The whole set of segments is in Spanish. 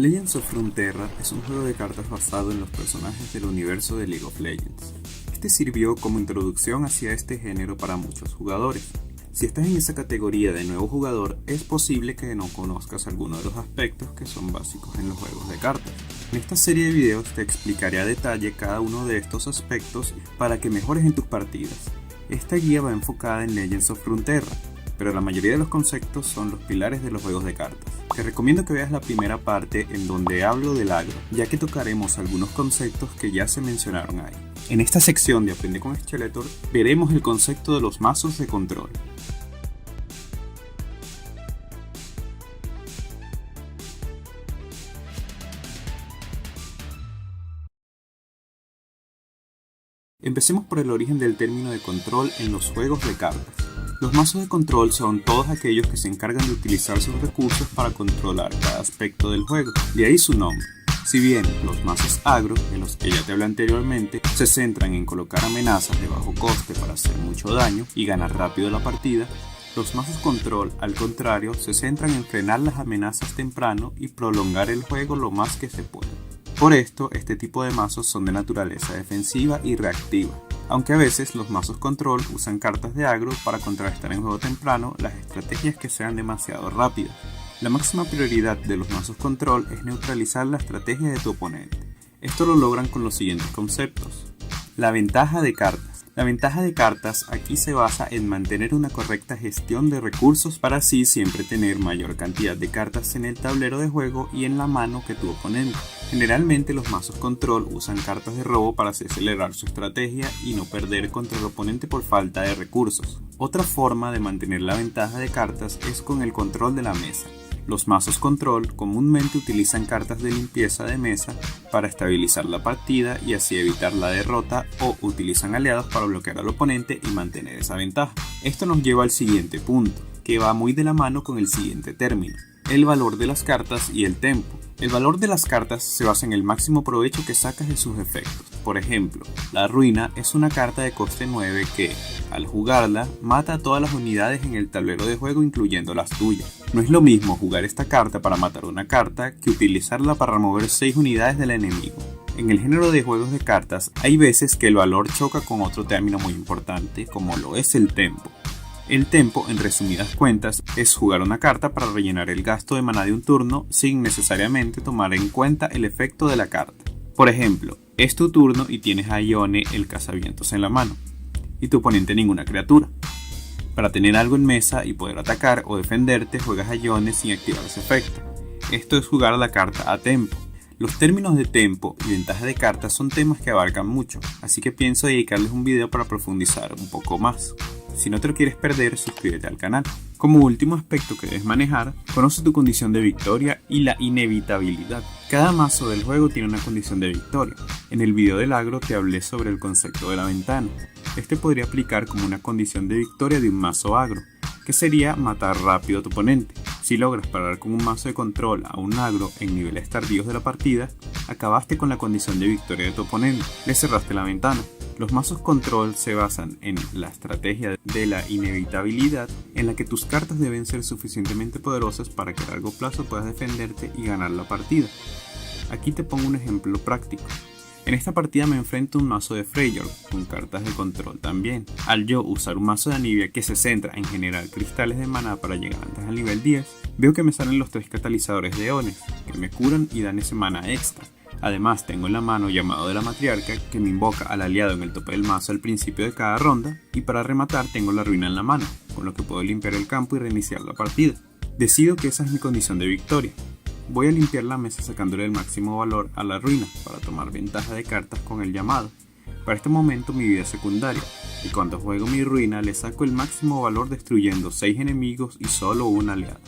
Legends of Runeterra es un juego de cartas basado en los personajes del universo de League of Legends. Este sirvió como introducción hacia este género para muchos jugadores. Si estás en esa categoría de nuevo jugador, es posible que no conozcas algunos de los aspectos que son básicos en los juegos de cartas. En esta serie de videos te explicaré a detalle cada uno de estos aspectos para que mejores en tus partidas. Esta guía va enfocada en Legends of Runeterra, pero la mayoría de los conceptos son los pilares de los juegos de cartas. Te recomiendo que veas la primera parte en donde hablo del agro, ya que tocaremos algunos conceptos que ya se mencionaron ahí. En esta sección de Aprende con Skeletor veremos el concepto de los mazos de control. Empecemos por el origen del término de control en los juegos de cartas. Los mazos de control son todos aquellos que se encargan de utilizar sus recursos para controlar cada aspecto del juego, de ahí su nombre. Si bien los mazos agro, de los que ya te hablé anteriormente, se centran en colocar amenazas de bajo coste para hacer mucho daño y ganar rápido la partida, los mazos control, al contrario, se centran en frenar las amenazas temprano y prolongar el juego lo más que se pueda. Por esto, este tipo de mazos son de naturaleza defensiva y reactiva, aunque a veces los mazos control usan cartas de agro para contrarrestar en juego temprano las estrategias que sean demasiado rápidas. La máxima prioridad de los mazos control es neutralizar la estrategia de tu oponente. Esto lo logran con los siguientes conceptos. La ventaja de cartas. La ventaja de cartas aquí se basa en mantener una correcta gestión de recursos para así siempre tener mayor cantidad de cartas en el tablero de juego y en la mano que tu oponente. Generalmente los mazos control usan cartas de robo para hacer acelerar su estrategia y no perder contra el oponente por falta de recursos. Otra forma de mantener la ventaja de cartas es con el control de la mesa. Los mazos control comúnmente utilizan cartas de limpieza de mesa para estabilizar la partida y así evitar la derrota, o utilizan aliados para bloquear al oponente y mantener esa ventaja. Esto nos lleva al siguiente punto, que va muy de la mano con el siguiente término: el valor de las cartas y el tempo. El valor de las cartas se basa en el máximo provecho que sacas de sus efectos. Por ejemplo, la ruina es una carta de coste 9 que, al jugarla, mata a todas las unidades en el tablero de juego incluyendo las tuyas. No es lo mismo jugar esta carta para matar una carta que utilizarla para remover 6 unidades del enemigo. En el género de juegos de cartas hay veces que el valor choca con otro término muy importante, como lo es el tempo. El tempo, en resumidas cuentas, es jugar una carta para rellenar el gasto de maná de un turno sin necesariamente tomar en cuenta el efecto de la carta. Por ejemplo, es tu turno y tienes a Ione el cazavientos en la mano, y tu oponente ninguna criatura. Para tener algo en mesa y poder atacar o defenderte, juegas a Ione sin activar ese efecto. Esto es jugar a la carta a tempo. Los términos de tempo y ventaja de cartas son temas que abarcan mucho, así que pienso dedicarles un video para profundizar un poco más. Si no te lo quieres perder, suscríbete al canal. Como último aspecto que debes manejar, conoce tu condición de victoria y la inevitabilidad. Cada mazo del juego tiene una condición de victoria. En el video del agro te hablé sobre el concepto de la ventana. Este podría aplicar como una condición de victoria de un mazo agro, que sería matar rápido a tu oponente. Si logras parar con un mazo de control a un agro en niveles tardíos de la partida, acabaste con la condición de victoria de tu oponente, le cerraste la ventana. Los mazos control se basan en la estrategia de la inevitabilidad, en la que tus cartas deben ser suficientemente poderosas para que a largo plazo puedas defenderte y ganar la partida. Aquí te pongo un ejemplo práctico. En esta partida me enfrento a un mazo de Freyr con cartas de control también. Al yo usar un mazo de Anivia que se centra en generar cristales de maná para llegar antes al nivel 10, veo que me salen los 3 catalizadores de Eones, que me curan y dan ese maná extra. Además tengo en la mano Llamado de la Matriarca, que me invoca al aliado en el tope del mazo al principio de cada ronda, y para rematar tengo la ruina en la mano, con lo que puedo limpiar el campo y reiniciar la partida. Decido que esa es mi condición de victoria. Voy a limpiar la mesa sacándole el máximo valor a la ruina para tomar ventaja de cartas con el llamado. Para este momento mi vida es secundaria, y cuando juego mi ruina le saco el máximo valor destruyendo 6 enemigos y solo un aliado.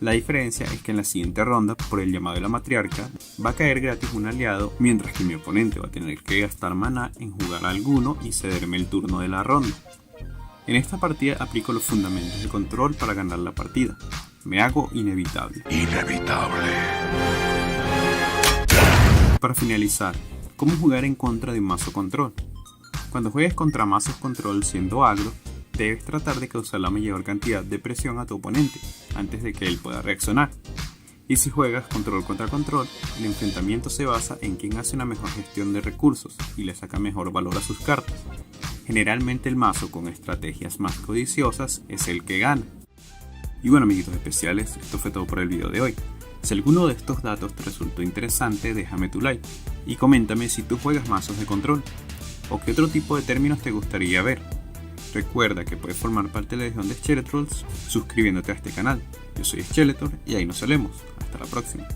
La diferencia es que en la siguiente ronda, por el llamado de la matriarca, va a caer gratis un aliado, mientras que mi oponente va a tener que gastar maná en jugar a alguno y cederme el turno de la ronda. En esta partida aplico los fundamentos de control para ganar la partida. Me hago inevitable. Para finalizar, ¿cómo jugar en contra de un mazo control? Cuando juegues contra mazos control siendo agro, debes tratar de causar la mayor cantidad de presión a tu oponente antes de que él pueda reaccionar. Y si juegas control contra control, el enfrentamiento se basa en quién hace una mejor gestión de recursos y le saca mejor valor a sus cartas. Generalmente el mazo con estrategias más codiciosas es el que gana. Y bueno, amiguitos especiales, esto fue todo por el video de hoy. Si alguno de estos datos te resultó interesante, déjame tu like y coméntame si tú juegas mazos de control o qué otro tipo de términos te gustaría ver. Recuerda que puedes formar parte de la legión de Skeletrolls suscribiéndote a este canal. Yo soy Skeletor y ahí nos vemos. Hasta la próxima.